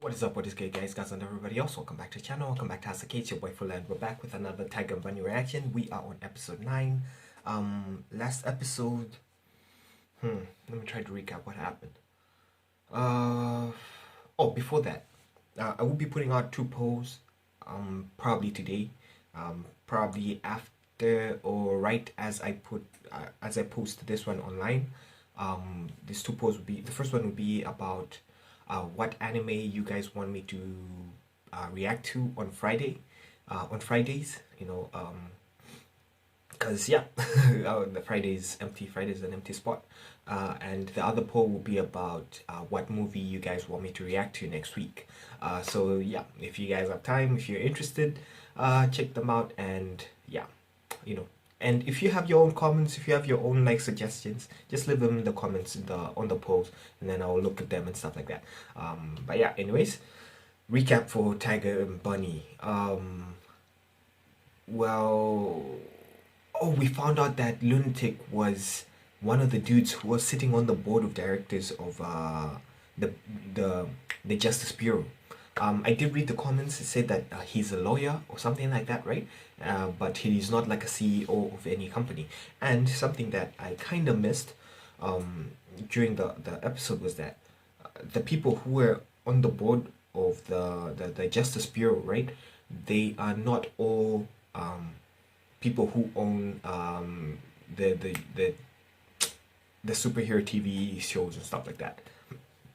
What is up, what is good, guys and everybody else? Welcome back to the channel, welcome back to Sake, it's your boy Vinland. We're back with another Tiger and Bunny reaction. We are on episode 9. Last episode, let me try to recap what happened. Before that, I will be putting out 2 polls, probably today, probably after or right as I post this one online. These 2 polls would be, the first one would be about what anime you guys want me to react to on Fridays, you know, because yeah, the Friday's empty. Friday's an empty spot. And the other poll will be about what movie you guys want me to react to next week. So yeah, if you guys have time, if you're interested, check them out. And yeah, you know, and if you have your own comments, if you have your own like suggestions, just leave them in the comments on the polls, and then I'll look at them and stuff like that. But yeah, anyways, recap for Tiger and Bunny. We found out that Lunatic was one of the dudes who was sitting on the board of directors of the Justice Bureau. I did read the comments. It said that he's a lawyer or something like that, right? But he's not like a CEO of any company. And something that I kind of missed during the episode was that the people who were on the board of the Justice Bureau, right? They are not all people who own the superhero TV shows and stuff like that.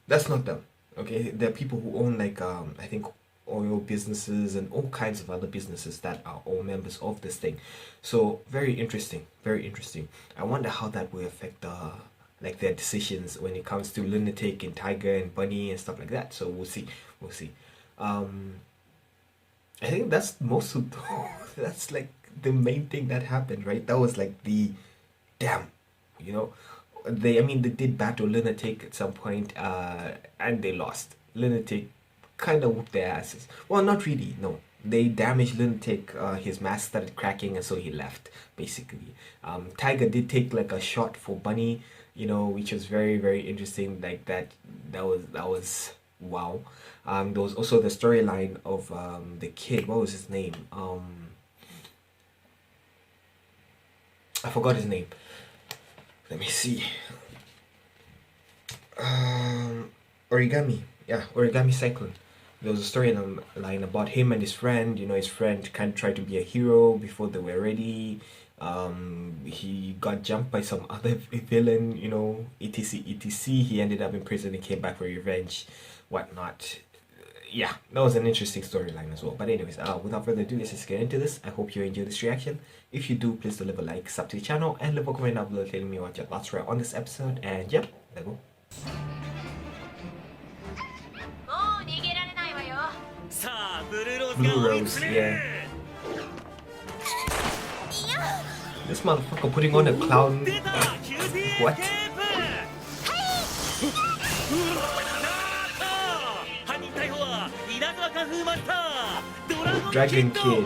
That's not them. Okay, there are people who own like I think oil businesses and all kinds of other businesses that are all members of this thing. So very interesting, very interesting. I wonder how that will affect like their decisions when it comes to Lunatic and Tiger and Bunny and stuff like that. So we'll see. I think that's most of that's like the main thing that happened, right? That was like the damn, you know. They did battle Lunatic at some point, and they lost. Lunatic kind of whooped their asses. Well, not really, no. They damaged Lunatic, his mask started cracking, and so he left, basically. Tiger did take like a shot for Bunny, you know, which was very, very interesting. Like that was wow. There was also the storyline of the kid. What was his name? I forgot his name. Let me see. Origami. Yeah, Origami Cyclone. There was a storyline about him and his friend. You know, his friend kind of tried to be a hero before they were ready. He got jumped by some other villain, you know, etc, etc. He ended up in prison and came back for revenge, whatnot. Yeah, that was an interesting storyline as well. But anyways, without further ado, let's just get into this. I hope you enjoy this reaction. If you do, please do leave a like, sub to the channel, and leave a comment down below telling me what your thoughts were on this episode. And yeah, let's go. Blue Rose, yeah. This motherfucker putting on a clown. What? Dragon King.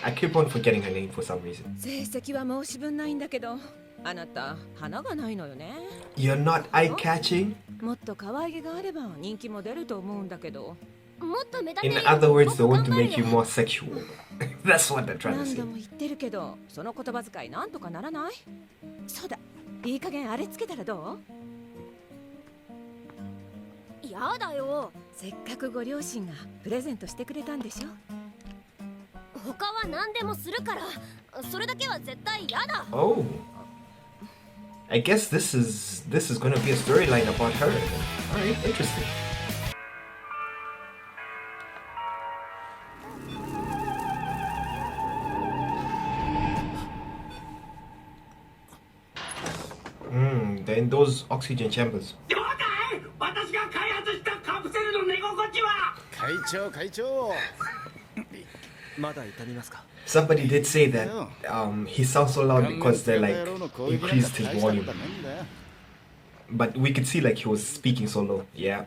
I keep on forgetting her name for some reason. You're not eye-catching? In other words, they want to make you more sexual. That's what they're trying to say. Oh, I guess this is gonna be a storyline about her. Alright, interesting. They're in those oxygen chambers. Somebody did say that he sounds so loud because they like increased his volume. But we could see like he was speaking so low. Yeah.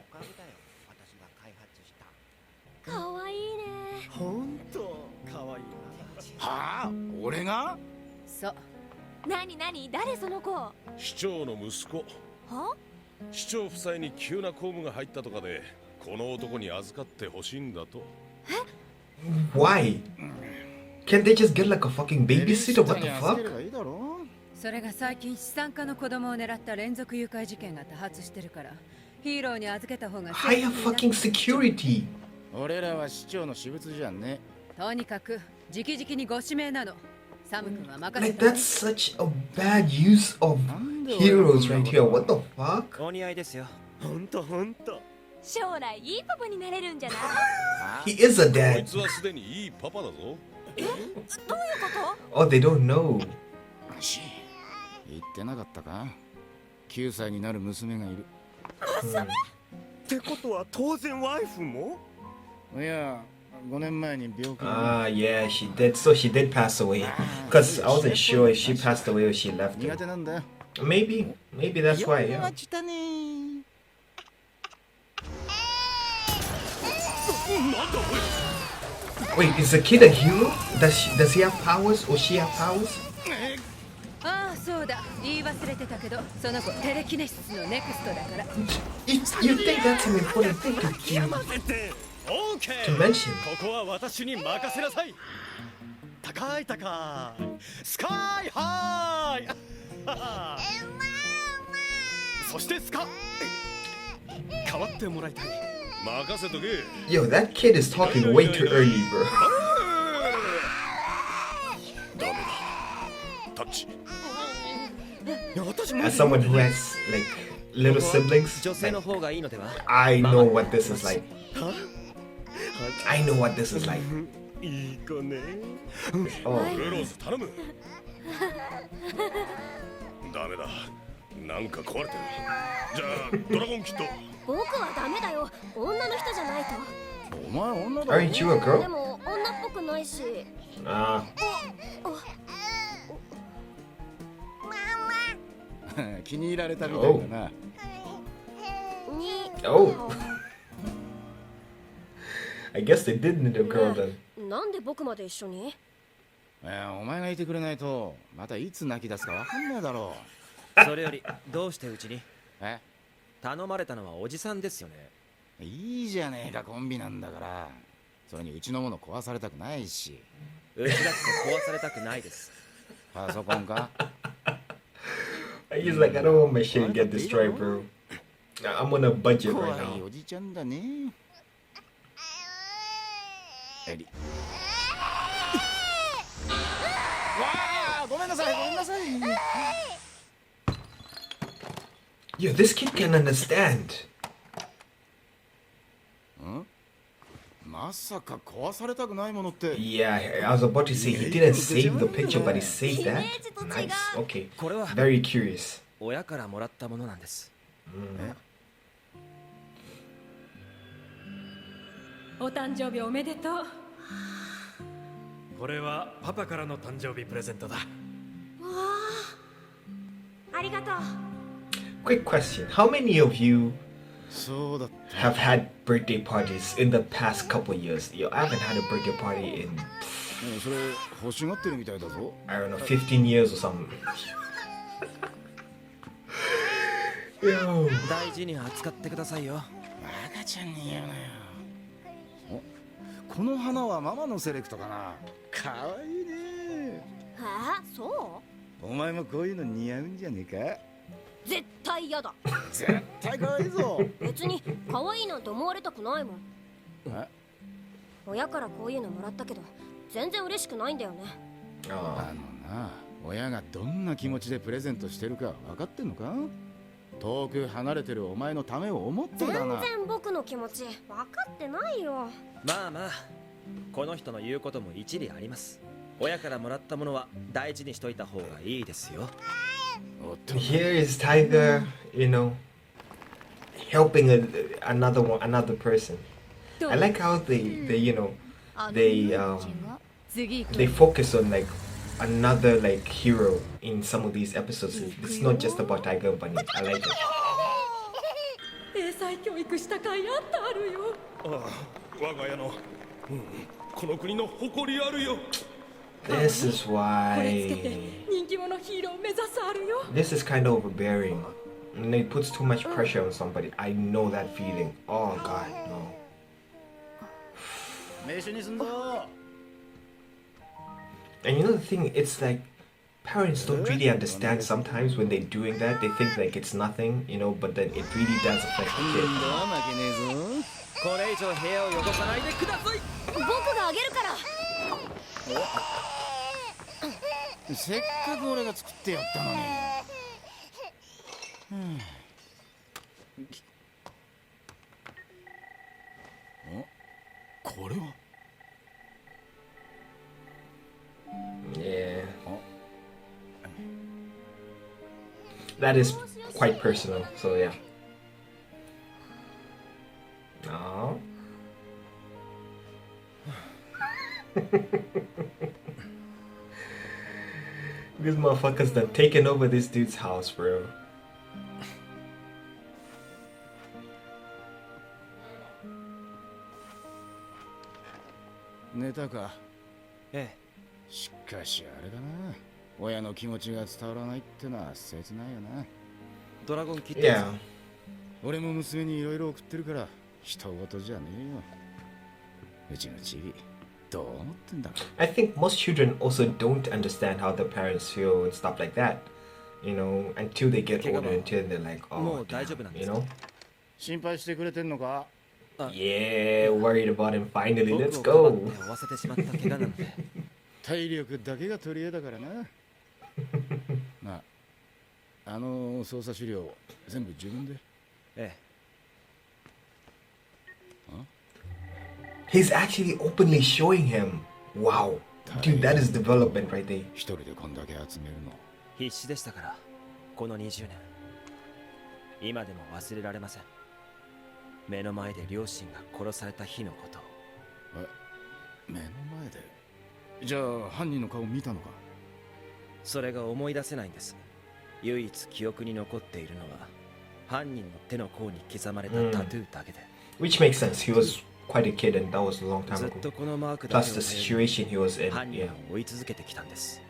この男に預かってほしいんだと。Why? Can't they just get like a fucking babysitter? What the fuck? それが最近資産家の子供を狙った連続誘拐事件が多発してるから、ヒーローに預けた方が Higher fucking security. 俺らは市長の私物じゃんね。とにかく直々にご指名なの。サム君は任せ Like た。 that's such a bad use of heroes right here. What the fuck? お似合いですよ。ほんとほんと。将来いいパパになれるんじゃない？ He is a こい dad. つはすでにいいパパだぞ。どういうこ Oh, they don't know. 言ってなかったか。9歳になる娘がいる。ってことは当然ワイフも？いや、5年前に病気で。Ah, yeah, she did. So she did pass away. Because I wasn't sure if she passed away or she left 苦 him. 手なんだよ。Maybe that's why. 弱 Yeah. ちたね。Wait, is the kid a hero? Does he have powers or she have powers? ああ、そうだ。言い忘れてたけど、その子テレキネシスのネクストだから。You think that's an important thing to 待て。オーケ to ー。 mention? ここは私に任せなさい。高い高い。スカイハイ。そしてスカ。代わってもらいたい。任せとけ。 Yo, that kid is talking way too early, bro. ダメだ。タッチ。私も As someone who has like little siblings, 女性の方がいいのでは？ I know what this is like. I know what this is like. いい子ね。 Oh, ブローズ頼む。ダメだ。なんか壊れてる。じゃあドラゴンキッド。僕はダメだよ。女の人じゃないと。お前女だろ。 aren't you a で girl? も女っぽくないし。 Ah, 気に入られたみたいだな。に。 oh. I guess they did need a girl then. なんで僕まで一緒に？いや、お前がいてくれないとまたいつ泣き出すかわかんないだろそれよりどうしてうちに？う。え、頼まれたのはおじさんですよね。いいじゃねえか、コンビなんだから。それにうちのもの壊されたくないし。うちだって壊されたくないです。パソコンか。 He's like, I don't want my shit to get destroyed, bro. I'm on a budget 怖 right い now. おじちゃんだね。エリ。わあ、ごめんなさい、ごめんなさい。 Yo, this kid can understand. まさか壊されたくないものって。 Yeah, I was about to say he didn't save the picture, but he saved that. Nice. Okay. これは Very curious. 親からもらったものなんです。お誕生日おめでとう。これはパパからの誕生日プレゼントだ。ありがとう。 Quick question. How many of you そうだった。 have had birthday parties in the past couple years? Yo, I haven't had a birthday party in, それ欲しがってるみたいだぞ。 I don't know, 15 years or something. Yo. 大事に扱ってくださいよ。赤ちゃんに言うなよ。お、この花はママのセレクトかな。かわいいね。そお前もこういうの似合うんじゃねえか。う？絶対嫌だ。絶対かわいいぞ。別に可愛いなんて思われたくないもん。え、親からこういうのもらったけど全然嬉しくないんだよね。 Oh. あのな、親がどんな気持ちでプレゼントしてるか分かってんのか。遠く離れてるお前のためを思って全だな。然僕の気持ち分かってないよ。まあまあ、この人の言うことも一理あります。親からもらったものは大事にしといた方がいいですよ。おっと、 Here is Tiger, you know, helping another person. I like how they you know, they focus on like another like hero in some of these episodes. It's not just about Tiger and Bunny. I like it. 英才教育した甲斐あったあるよ。ああ、我が家の、この国の誇りあるよ。 This is これつけて why 人気者ヒーロー目指すあるよ。 this is kind of overbearing. And it puts too much pressure on somebody. I know that feeling. Oh god, no. 飯にすんぞ。 And you know the thing, it's like parents don't really understand sometimes when they're doing that. They think like it's nothing, you know, but then it really does affect the 今 kid. 度は負けねえぞ。これ以上部屋を汚さないでください。僕があげるから。せっかく俺が作ってやったのに。これは Yeah. That is quite personal, so yeah. No. These motherfuckers done taken over this dude's house, bro. 寝たか。ええ。しかしあれだな。親の気持ちが伝わらないってのは切ないよな。ドラゴンキットですか。 Yeah. 俺も娘にいろいろ送ってるから人事じゃねえよ。うちのチビどう思ってんだ。 I think most children also don't understand how the parents feel and stuff like that. You know, until they get older, until they're like, oh, damn, you know? 心配してくれてんのか。 Yeah, worried about him finally. Let's go. 負わせてしまった怪我なので。体力だけが取り柄だからな。なあ、捜査資料全部自分で。ええ。 He's actually openly showing him. Wow. Dude, that is development right there. 一人でこんだけ集めるの。必死でしたからこの20年今でも忘れられません。目の前で両親が殺された日のこと。目の前で。じゃあ犯人の顔見たのか。それが思い出せないんです。唯一記憶に残っているのは犯人の手の甲に刻まれたタトゥーだけで。 Which makes sense. He was quite a kid and that was a long time ずっ ago. とこのマークだけ Plus を the 頼りに situation he was in. 犯人 Yeah. を追い続けてきたんです。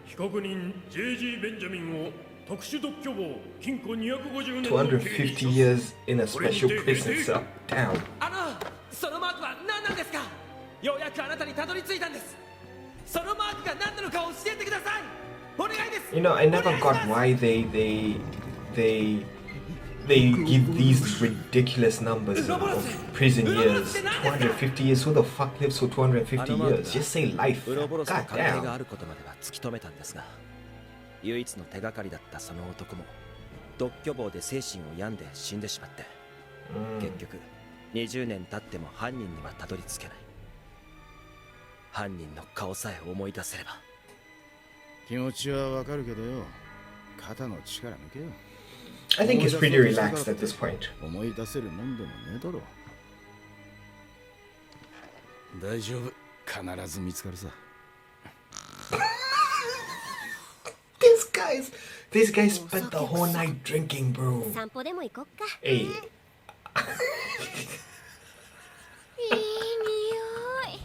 被告人 J.G. ベンジャミンを特殊特許法禁錮250年の刑に250 years in a special prison cell. Damn. そのマークは何なんですか。ようやくあなたにたどり着いたんです。そのマークが何なのか教えてください。お願いです。 You know, I never got why they give these ridiculous numbers of prison years. 250 years. Who the fuck lives for 250 years? Just say life. ウロボロスと God 関係が damn. あることまでは突き止めたんですが、唯一の手がかりだったその男も独居房で精神を病んで死んでしまって、結局20年経っても犯人にはたどり着けない。犯人の顔さえ思い出せれば。気持ちはわかるけどよ。肩の力抜けよ。 I think he's pretty relaxed at this point. 思い出せるもんでもねえだろ。大丈夫。必ず見つかるさ。This guy spent the whole night drinking, bro. 散歩でも行こっか。 Hey. いい匂い。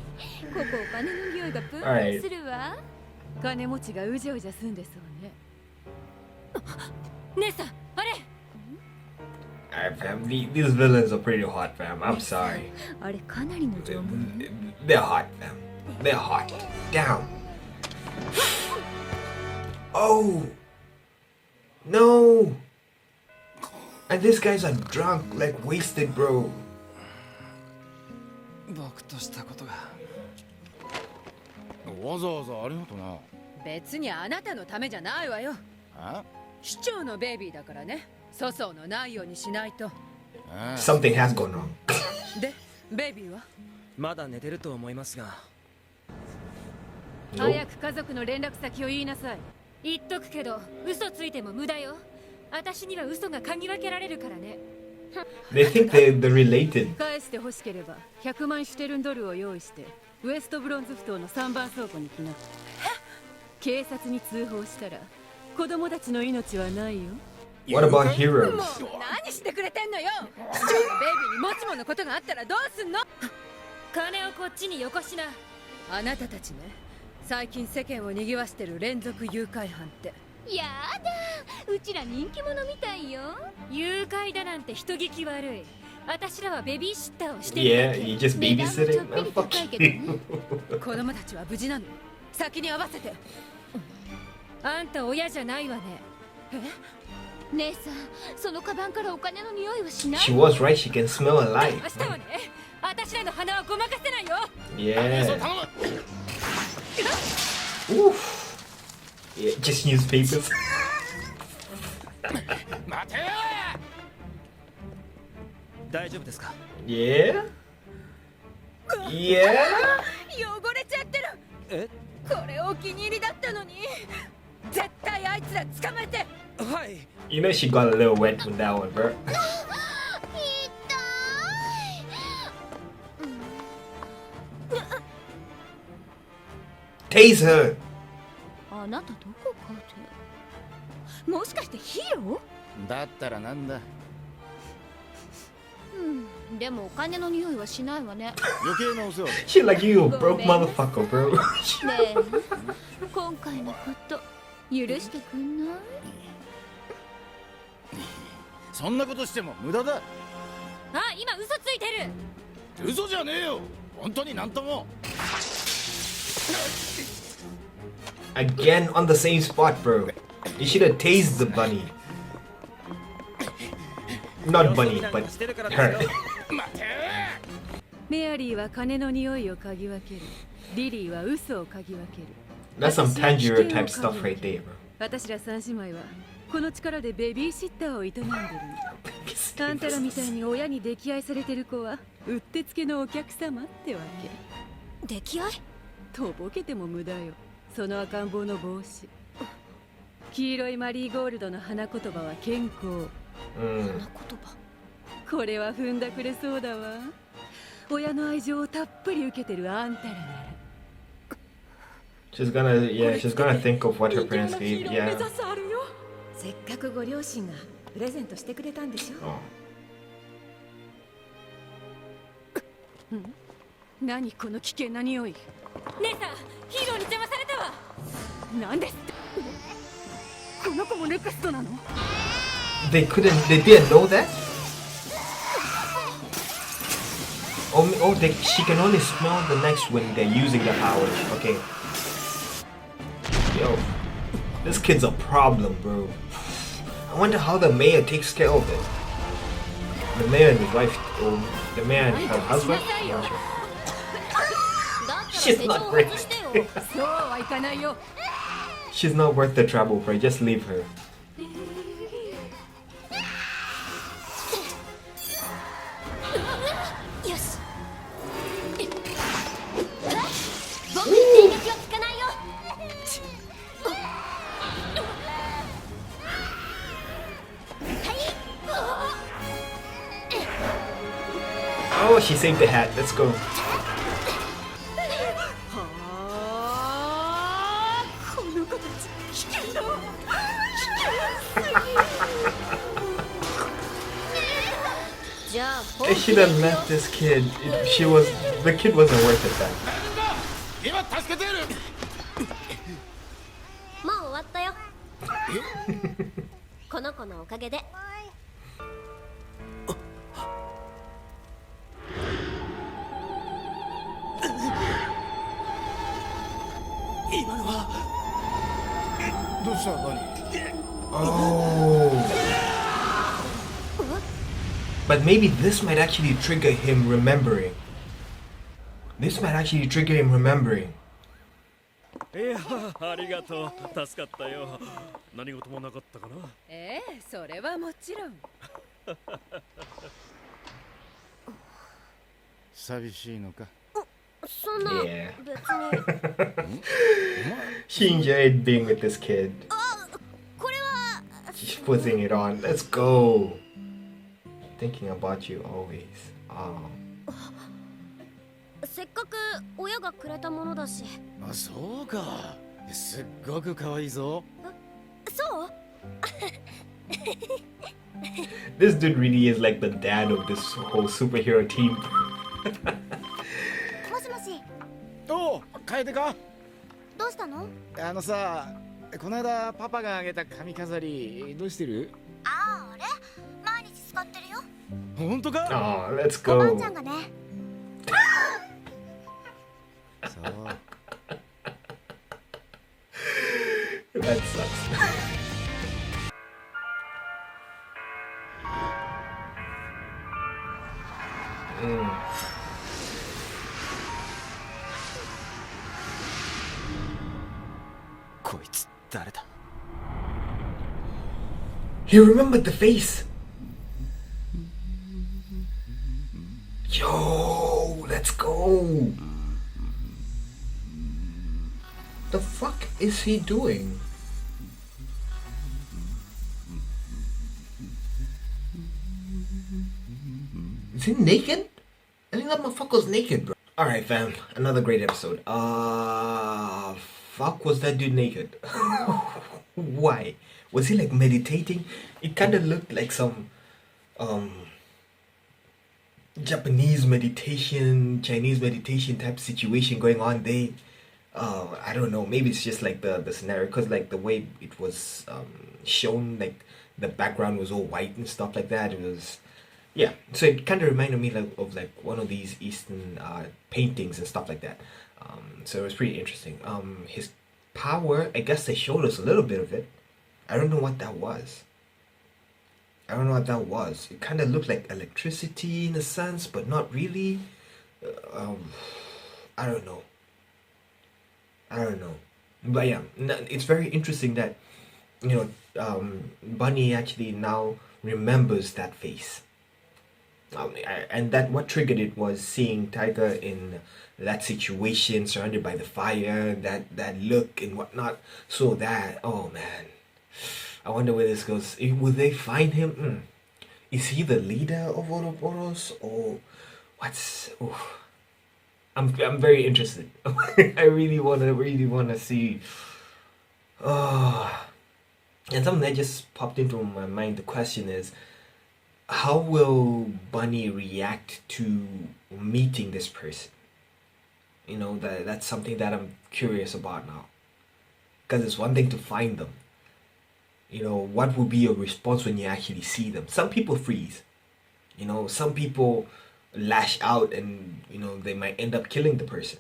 ここお金の匂いがプンプンするわ。金持ちがうじゃうじゃ住んでそうね。姉さん、あれ。 Alright, fam. These villains are pretty hot, fam. I'm sorry. あれかなりの縄文。 They're hot, fam. They're hot. Down. Oh. No. And these guys are drunk, like wasted, bro. 僕としたことが。わざわざありがとな。別にあなたのためじゃないわよ。あ？市長のベイビーだからね。粗相のないようにしないと。Something has gone wrong. で、ベイビーは？まだ寝てると思いますが。早く家族の連絡先を言いなさい。言っとくけど、嘘ついても無駄よ。私には嘘が嗅ぎ分けられるからね。They think they're related. 返して欲しければ100万シュテルンドルを用意してウエストブロンズ埠頭の3番倉庫に来な。警察に通報したら子供たちの命はないよ。 What about heroes? もう何してくれてんのよ。市長がベイビーに持ち物のことがあったらどうすんの。金をこっちによこしな。あなたたちね、最近世間を賑わしてる連続誘拐犯って。やだ、うちら人気者みたいよ。誘拐だなんて人聞き悪い。私らはベビーシッターをしてるだ Yeah, け。 you just 値段もちょ babysitting? っぴ Oh, り fuck 高いけどね。 you. 子供たちは無事なの？先に合わせて。あんた親じゃないわね。姉さん、そのカバンからお金の匂いはしない？ She was right, she can smell alive. 明日はね、私らの鼻はごまかせないよ。 Yeah. Oof. Yeah, just newspapers. 待て。大丈夫ですか？ Yeah? Yeah? 汚れちゃってる。え？これお気に入りだったのに。絶対あいつら捕まえて。はい。 You know she got a little wet with that one, bro. Tase her! あなたどこかで？もしかしてヒーロだったらなんだ。ー？でもお金の匂いはしないわね。余計なお世話だ。 She like you, a broke motherfucker, bro. ねえ、今回のこと許してくんない？そんなことしても無駄だ。あ、今嘘ついてる。嘘じゃねえよ。本当になんとも。 Again on the same spot, bro. You should have tased the bunny. Not bunny, but her. メアリーは金の匂いを嗅ぎ分ける。リリーは嘘を嗅ぎ分ける。 That's some Tanjiro type stuff right there, bro. 私ら三姉妹はこの力でベビーシッターを営んでるの。あんたらみたいに親に溺愛されてる子はうってつけのお客様ってわけ。溺愛？とぼけても無駄よ。その赤ん坊の帽子。黄色いマリーゴールドの花言葉は健康。Mm. 言葉。これは踏んだくれそうだわ。親の愛情をたっぷり受けてるあんたらなら。 She's gonna think of what her parents gave. Yeah. せっかくご両親がプレゼントしてくれたんでしょ。 Oh. 何この危険な匂い。姉さん、ヒーローに邪魔されたわ。なんですって。この子もネクストなの？ They didn't know that? She can only smell the next when they're using their powers. Okay. Yo, this kid's a problem, bro. I wonder how the mayor takes care of it. The mayor and his wife, or the mayor and her husband? I'm not sure. She's not worth it. そうはいかないよ。 She's not worth the trouble, bro. Just leave her. よし。僕に電撃は効かないよ。 Oh, she saved the hat. Let's go. この子たち危険だ。危険すぎ。じゃあ、 They should have met this kid. The kid wasn't worth it then. 今助けてやる。もう終わったよ。この子のおかげで。 今のはどうした何？ Oh. But maybe this might actually trigger him remembering. This might actually trigger him remembering. いや、ありがとう。助かったよ。何事もなかったかな。ええ、それはもちろん。寂しいのか。そんな、 Yeah. 別に。 She enjoyed being with this kid. これは。 She's putting it on. Let's go. Thinking about you always. Oh. せっかく親がくれたものだし。あ、そうか。すっごく可愛いぞ。そう？ This dude really is like the dad of this whole superhero team. もしもし、おう、楓か。どうしたの？あのさ、この間パパがあげた髪飾りどうしてる？ああ、あれ毎日使ってるよ。本当か？ Oh, let's おばあ go. ちゃんがね。そう。That sucks. He remembered the face. Yo, let's go. The fuck is he doing? Is he naked? I think that motherfucker's naked, bro. Alright, fam. Another great episode. Fuck, was that dude naked? Why? Was he like meditating? It kind of looked like some Japanese meditation, Chinese meditation type situation going on there. I don't know. Maybe it's just like the scenario, because like the way it was shown, like the background was all white and stuff like that. It was, yeah. So it kind of reminded me of like one of these Eastern paintings and stuff like that. So it was pretty interesting. His power, I guess they showed us a little bit of it. I don't know what that was. It kind of looked like electricity in a sense, but not really. I don't know. But yeah, it's very interesting that, you know, Bunny actually now remembers that face. And that what triggered it was seeing Tiger in that situation, surrounded by the fire, that look and whatnot. So that, oh man, I wonder where this goes. Will they find him? Is he the leader of Ouroboros, or what's? Oh, I'm very interested. I really wanna see. And something that just popped into my mind. The question is, how will Bunny react to meeting this person? You know, that's something that I'm curious about now. Because it's one thing to find them. You know, what will be your response when you actually see them? Some people freeze. You know, some people lash out and, you know, they might end up killing the person.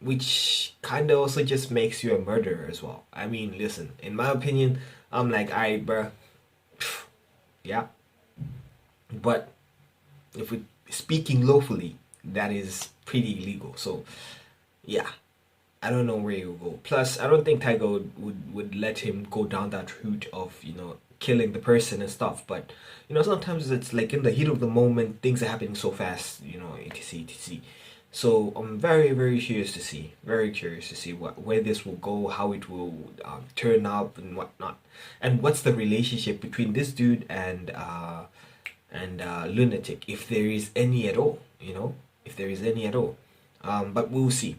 Which kind of also just makes you a murderer as well. I mean, listen, in my opinion, I'm like, alright, bruh. Yeah. But if we're speaking lawfully, that is pretty illegal. So, yeah. I don't know where he'll go. Plus, I don't think Tiger would let him go down that route of, you know, killing the person and stuff. But, you know, sometimes it's like in the heat of the moment, things are happening so fast, you know, etc. So I'm very, very curious to see. Very curious to see where this will go, how it will turn up and whatnot. And what's the relationship between this dude and Lunatic, if there is any at all, you know, if there is any at all. But we'll see.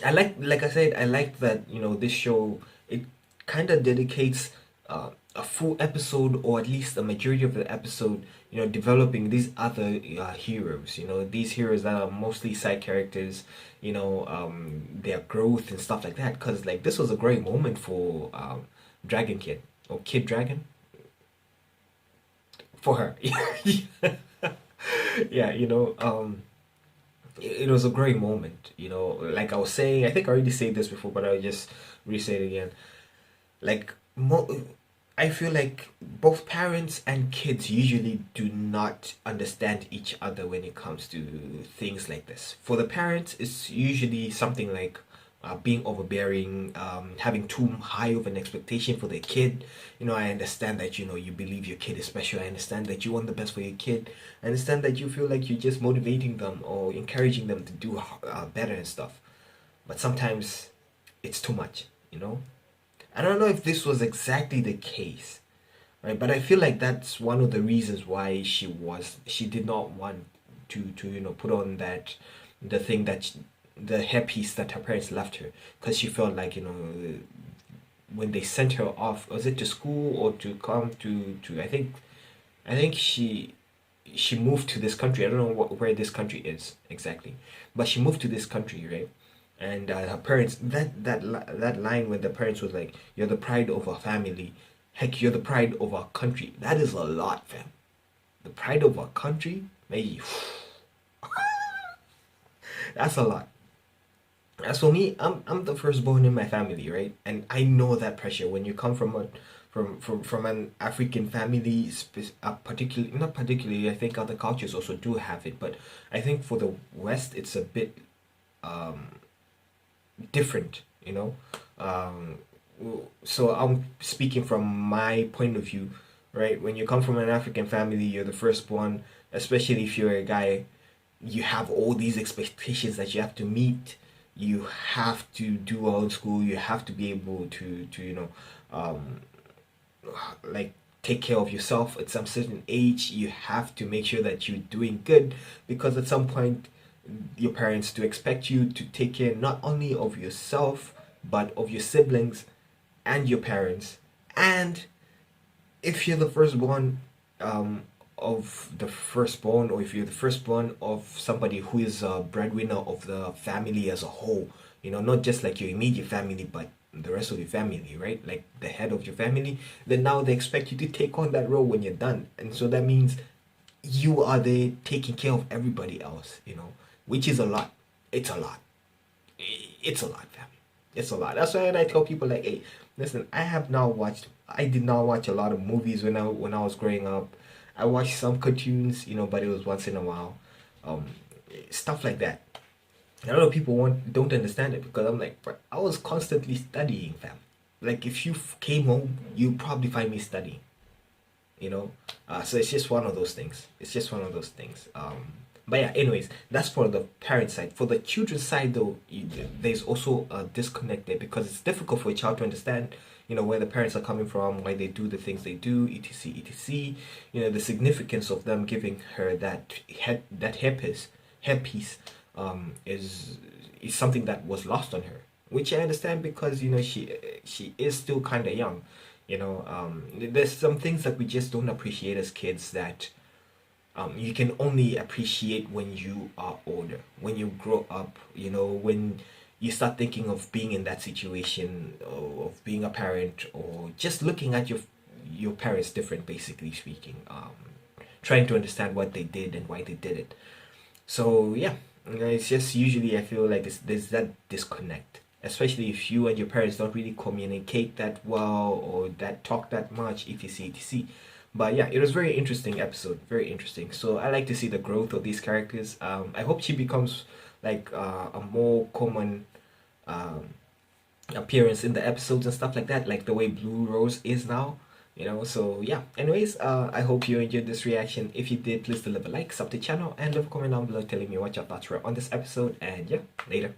I like I said, I like that, you know, this show, it kind of dedicates a full episode, or at least a majority of the episode, you know, developing these other heroes, you know, these heroes that are mostly side characters, you know, their growth and stuff like that. Because like this was a great moment for Dragon Kid, or Kid Dragon, for her. Yeah, you know, it was a great moment, you know. Like I was saying, I think I already said this before, but I'll just re-say it again. Like, I feel like both parents and kids usually do not understand each other when it comes to things like this. For the parents, it's usually something like being overbearing, having too high of an expectation for their kid. You know, I understand that, you know, you believe your kid is special. I understand that you want the best for your kid. I understand that you feel like you're just motivating them or encouraging them to do better and stuff. But sometimes it's too much, you know. I don't know if this was exactly the case, right? But I feel like that's one of the reasons why she did not want to you know, put on the thing that the hairpiece that her parents left her, because she felt like, you know, when they sent her off, was it to school or to come to I think she moved to this country. I don't know where this country is exactly, but she moved to this country, right? And her parents, that line when the parents was like, "You're the pride of our family, heck, you're the pride of our country." That is a lot, fam. The pride of our country, maybe. That's a lot. As for me, I'm the firstborn in my family, right? And I know that pressure when you come from a from an African family, particularly, not particularly. I think other cultures also do have it, but I think for the West, it's a bit different, you know. So I'm speaking from my point of view, right? When you come from an African family, you're the firstborn, especially if you're a guy. You have all these expectations that you have to meet. You have to do well in school. You have to be able to like take care of yourself at some certain age. You have to make sure that you're doing good, because at some point your parents do expect you to take care not only of yourself but of your siblings and your parents. And if you're the firstborn of the firstborn, or if you're the firstborn of somebody who is a breadwinner of the family as a whole, you know, not just like your immediate family but the rest of your family, right? Like the head of your family, then now they expect you to take on that role when you're done. And so that means you are there taking care of everybody else, you know, which is a lot. It's a lot. It's a lot, family. It's a lot. That's why I tell people, like, hey, listen, I did not watch a lot of movies when I was growing up. I watched some cartoons, you know, but it was once in a while. Stuff like that. A lot of people don't understand it, because I'm like, bro, I was constantly studying, fam. Like, if you came home, you probably find me studying, you know. So it's just one of those things. But yeah, anyways, that's for the parent side. For the children's side, though, there's also a disconnect there, because it's difficult for a child to understand, you know, where the parents are coming from, why they do the things they do, etc, etc. You know, the significance of them giving her that hairpiece is something that was lost on her, which I understand, because, you know, she is still kind of young. You know, there's some things that we just don't appreciate as kids that you can only appreciate when you are older, when you grow up, you know, when you start thinking of being in that situation, or of being a parent, or just looking at your parents different, basically speaking, trying to understand what they did and why they did it. So yeah, it's just, usually I feel like there's that disconnect, especially if you and your parents don't really communicate that well, or that talk that much, etc, etc. But yeah, it was very interesting episode, very interesting. So I like to see the growth of these characters. I hope she becomes like a more common appearance in the episodes and stuff like that, like the way Blue Rose is now, you know. So yeah, anyways, I hope you enjoyed this reaction. If you did, please leave a like, sub the channel, and leave a comment down below telling me what your thoughts were on this episode. And yeah, later.